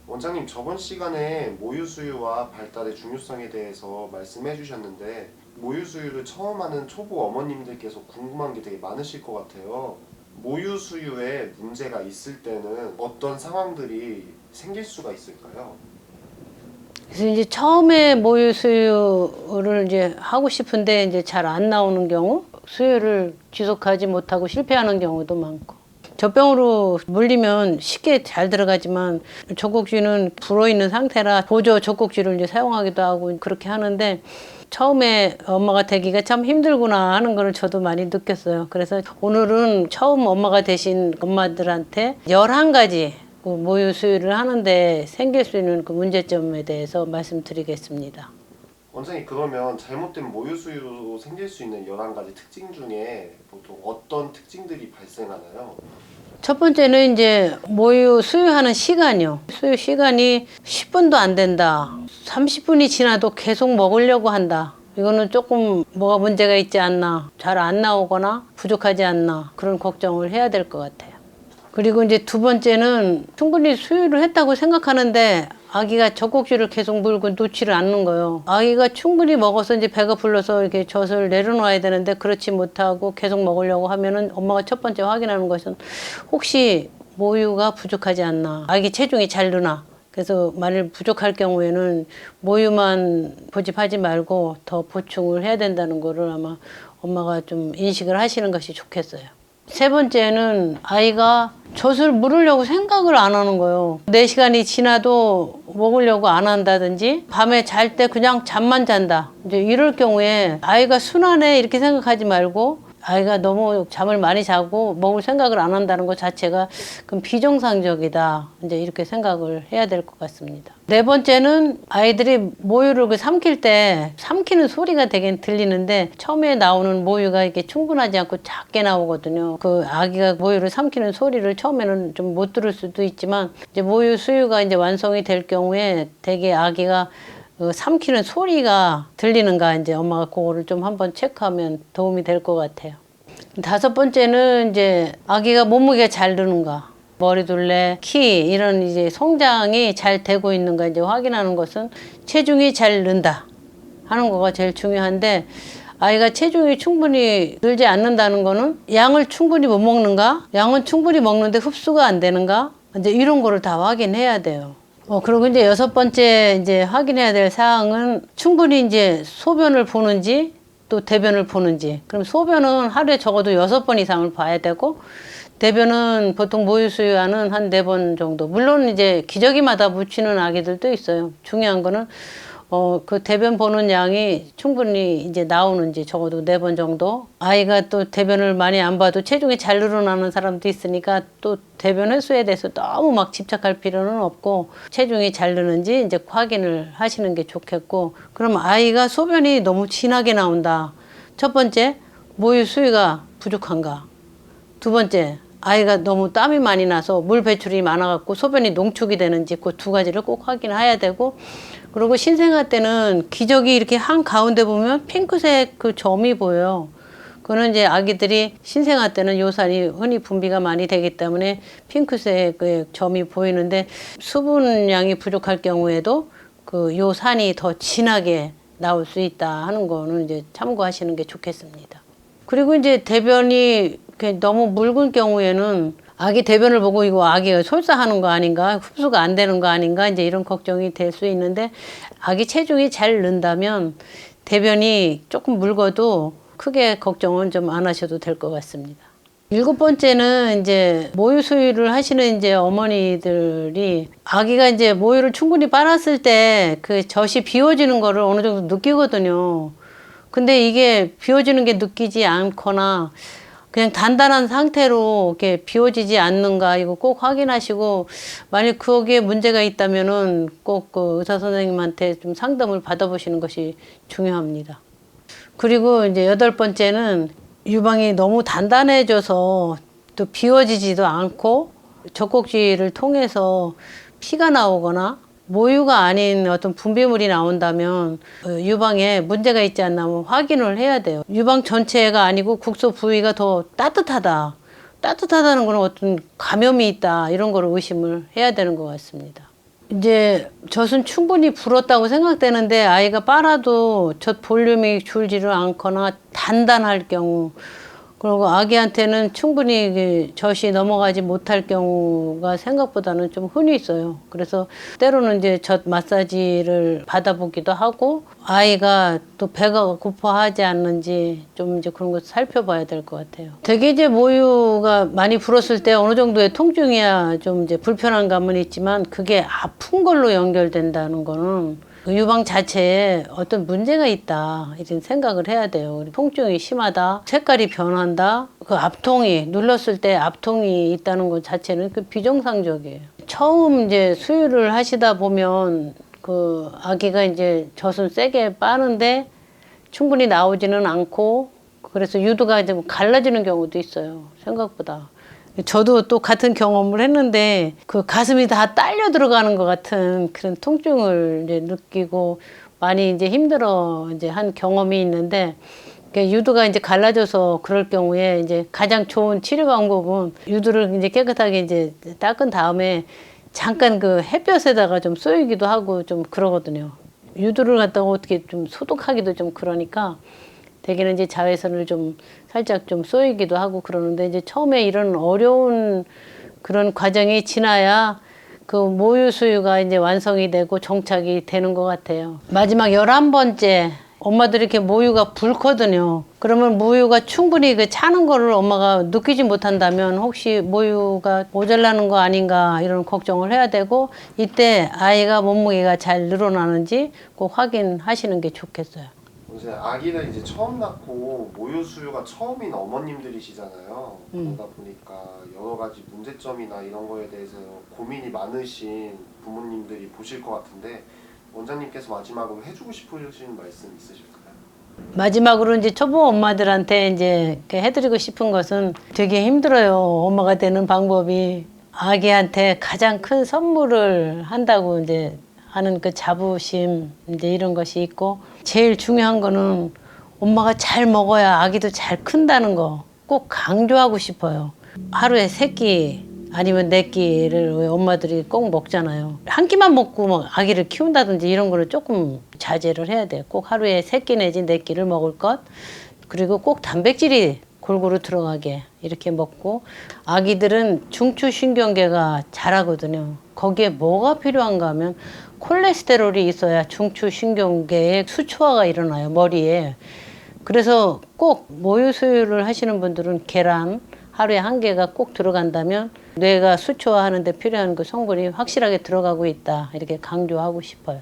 원장님, 저번 시간에 모유 수유와 발달의 중요성에 대해서 말씀해 주셨는데, 모유 수유를 처음 하는 초보 어머님들께서 궁금한 게 되게 많으실 것 같아요. 모유 수유에 문제가 있을 때는 어떤 상황들이 생길 수가 있을까요? 그래서 이제 처음에 모유 수유를 이제 하고 싶은데 이제 잘 안 나오는 경우, 수유를 지속하지 못하고 실패하는 경우도 많고, 젖병으로 물리면 쉽게 잘 들어가지만 젖꼭지는 불어 있는 상태라 보조 젖꼭지를 이제 사용하기도 하고 그렇게 하는데, 처음에 엄마가 되기가 참 힘들구나 하는 거를 저도 많이 느꼈어요. 그래서 오늘은 처음 엄마가 되신 엄마들한테 11가지 그 모유 수유를 하는데 생길 수 있는 그 문제점에 대해서 말씀드리겠습니다. 원장님, 그러면 잘못된 모유 수유로 생길 수 있는 11가지 특징 중에 보통 어떤 특징들이 발생하나요? 첫 번째는 이제 모유 수유하는 시간이요. 수유 시간이 10분도 안 된다. 30분이 지나도 계속 먹으려고 한다. 이거는 조금 뭐가 문제가 있지 않나, 잘 안 나오거나 부족하지 않나, 그런 걱정을 해야 될 것 같아요. 그리고 이제 두 번째는 충분히 수유를 했다고 생각하는데 아기가 젖꼭지를 계속 물고 놓지를 않는 거예요. 아기가 충분히 먹어서 이제 배가 불러서 이렇게 젖을 내려놓아야 되는데 그렇지 못하고 계속 먹으려고 하면은 엄마가 첫 번째 확인하는 것은 혹시 모유가 부족하지 않나, 아기 체중이 잘 느나. 그래서 만일 부족할 경우에는 모유만 고집하지 말고 더 보충을 해야 된다는 거를 아마 엄마가 좀 인식을 하시는 것이 좋겠어요. 세 번째는 아이가 젖을 물으려고 생각을 안 하는 거예요. 4시간이 지나도 먹으려고 안 한다든지 밤에 잘 때 그냥 잠만 잔다. 이제 이럴 경우에 아이가 순하네 이렇게 생각하지 말고 아이가 너무 잠을 많이 자고 먹을 생각을 안 한다는 것 자체가 그럼 비정상적이다. 이제 이렇게 생각을 해야 될 것 같습니다. 네 번째는 아이들이 모유를 삼킬 때 삼키는 소리가 되게 들리는데 처음에 나오는 모유가 이게 충분하지 않고 작게 나오거든요. 그 아기가 모유를 삼키는 소리를 처음에는 좀 못 들을 수도 있지만 이제 모유 수유가 이제 완성이 될 경우에 되게 아기가 삼키는 소리가 들리는가 이제 엄마가 그거를 좀 한번 체크하면 도움이 될 것 같아요. 다섯 번째는 이제 아기가 몸무게가 잘 느는가, 머리둘레, 키 이런 이제 성장이 잘 되고 있는가 이제 확인하는 것은 체중이 잘 는다 하는 거가 제일 중요한데, 아이가 체중이 충분히 늘지 않는다는 거는 양을 충분히 못 먹는가, 양은 충분히 먹는데 흡수가 안 되는가, 이제 이런 거를 다 확인해야 돼요. 그리고 이제 여섯 번째 이제 확인해야 될 사항은 충분히 이제 소변을 보는지 또 대변을 보는지. 그럼 소변은 하루에 적어도 6번 이상을 봐야 되고, 대변은 보통 모유 수유하는 한 4번 정도. 물론 이제 기저귀마다 묻히는 아기들도 있어요. 중요한 거는 그 대변 보는 양이 충분히 이제 나오는지 적어도 4번 정도. 아이가 또 대변을 많이 안 봐도 체중이 잘 늘어나는 사람도 있으니까 또 대변 횟수에 대해서 너무 막 집착할 필요는 없고 체중이 잘 느는지 이제 확인을 하시는 게 좋겠고, 그럼 아이가 소변이 너무 진하게 나온다. 첫 번째, 모유 수유가 부족한가. 두 번째, 아이가 너무 땀이 많이 나서 물 배출이 많아갖고 소변이 농축이 되는지 그 2가지를 꼭 확인해야 되고, 그리고 신생아 때는 기저귀 이렇게 한 가운데 보면 핑크색 그 점이 보여요. 그거는 이제 아기들이 신생아 때는 요산이 흔히 분비가 많이 되기 때문에 핑크색 그 점이 보이는데, 수분량이 부족할 경우에도 그 요산이 더 진하게 나올 수 있다 하는 거는 이제 참고하시는 게 좋겠습니다. 그리고 이제 대변이 너무 묽은 경우에는 아기 대변을 보고 이거 아기가 솔사하는 거 아닌가, 흡수가 안 되는 거 아닌가 이제 이런 걱정이 될 수 있는데, 아기 체중이 잘 는다면 대변이 조금 묽어도 크게 걱정은 좀 안 하셔도 될 것 같습니다. 7번째는 이제 모유 수유를 하시는 이제 어머니들이 아기가 이제 모유를 충분히 빨았을 때 그 젖이 비워지는 거를 어느 정도 느끼거든요. 근데 이게 비워지는 게 느끼지 않거나 그냥 단단한 상태로 이렇게 비워지지 않는가 이거 꼭 확인하시고, 만약 거기에 문제가 있다면은 꼭 그 의사 선생님한테 좀 상담을 받아보시는 것이 중요합니다. 그리고 이제 8번째는 유방이 너무 단단해져서 또 비워지지도 않고 젖꼭지를 통해서 피가 나오거나 모유가 아닌 어떤 분비물이 나온다면 유방에 문제가 있지 않나 하면 확인을 해야 돼요. 유방 전체가 아니고 국소 부위가 더 따뜻하다. 따뜻하다는 건 어떤 감염이 있다. 이런 거를 의심을 해야 되는 것 같습니다. 이제 젖은 충분히 불었다고 생각되는데 아이가 빨아도 젖 볼륨이 줄지를 않거나 단단할 경우, 그리고 아기한테는 충분히 젖이 넘어가지 못할 경우가 생각보다는 좀 흔히 있어요. 그래서 때로는 이제 젖 마사지를 받아보기도 하고, 아이가 또 배가 고파하지 않는지 좀 이제 그런 거 살펴봐야 될 것 같아요. 되게 이제 모유가 많이 불었을 때 어느 정도의 통증이야 좀 이제 불편한 감은 있지만, 그게 아픈 걸로 연결된다는 거는 그 유방 자체에 어떤 문제가 있다 이런 생각을 해야 돼요. 통증이 심하다, 색깔이 변한다, 그 압통이 눌렀을 때 압통이 있다는 것 자체는 그 비정상적이에요. 처음 이제 수유를 하시다 보면 그 아기가 이제 젖은 세게 빠는데 충분히 나오지는 않고, 그래서 유두가 좀 갈라지는 경우도 있어요. 생각보다. 저도 또 같은 경험을 했는데 그 가슴이 다 딸려 들어가는 것 같은 그런 통증을 이제 느끼고 많이 이제 힘들어 이제 한 경험이 있는데, 유두가 이제 갈라져서 그럴 경우에 이제 가장 좋은 치료 방법은 유두를 이제 깨끗하게 이제 닦은 다음에 잠깐 그 햇볕에다가 좀 쏘이기도 하고 좀 그러거든요. 유두를 갖다가 어떻게 좀 소독하기도 좀 그러니까 대개는 이제 자외선을 좀 살짝 좀 쏘이기도 하고 그러는데, 이제 처음에 이런 어려운 그런 과정이 지나야 그 모유 수유가 이제 완성이 되고 정착이 되는 것 같아요. 마지막 11번째 엄마들이 이렇게 모유가 붉거든요. 그러면 모유가 충분히 그 차는 거를 엄마가 느끼지 못한다면 혹시 모유가 모자라는 거 아닌가 이런 걱정을 해야 되고, 이때 아이가 몸무게가 잘 늘어나는지 꼭 확인하시는 게 좋겠어요. 이제 아기를 이제 처음 낳고 모유 수유가 처음인 어머님들이시잖아요. 그러다 보니까 여러 가지 문제점이나 이런 거에 대해서 고민이 많으신 부모님들이 보실 것 같은데, 원장님께서 마지막으로 해주고 싶으신 말씀 있으실까요? 마지막으로 이제 초보 엄마들한테 이제 이렇게 해드리고 싶은 것은, 되게 힘들어요. 엄마가 되는 방법이. 아기한테 가장 큰 선물을 한다고 이제 하는 그 자부심, 이제 이런 것이 있고, 제일 중요한 거는 엄마가 잘 먹어야 아기도 잘 큰다는 거 꼭 강조하고 싶어요. 하루에 3끼 아니면 4끼를 왜 엄마들이 꼭 먹잖아요. 한 끼만 먹고 막 아기를 키운다든지 이런 거를 조금 자제를 해야 돼요. 꼭 하루에 3끼 내지 4끼를 먹을 것, 그리고 꼭 단백질이 골고루 들어가게 이렇게 먹고, 아기들은 중추신경계가 자라거든요. 거기에 뭐가 필요한가 하면 콜레스테롤이 있어야 중추신경계의 수초화가 일어나요, 머리에. 그래서 꼭 모유 수유를 하시는 분들은 계란 하루에 1개가 꼭 들어간다면 뇌가 수초화하는 데 필요한 그 성분이 확실하게 들어가고 있다 이렇게 강조하고 싶어요.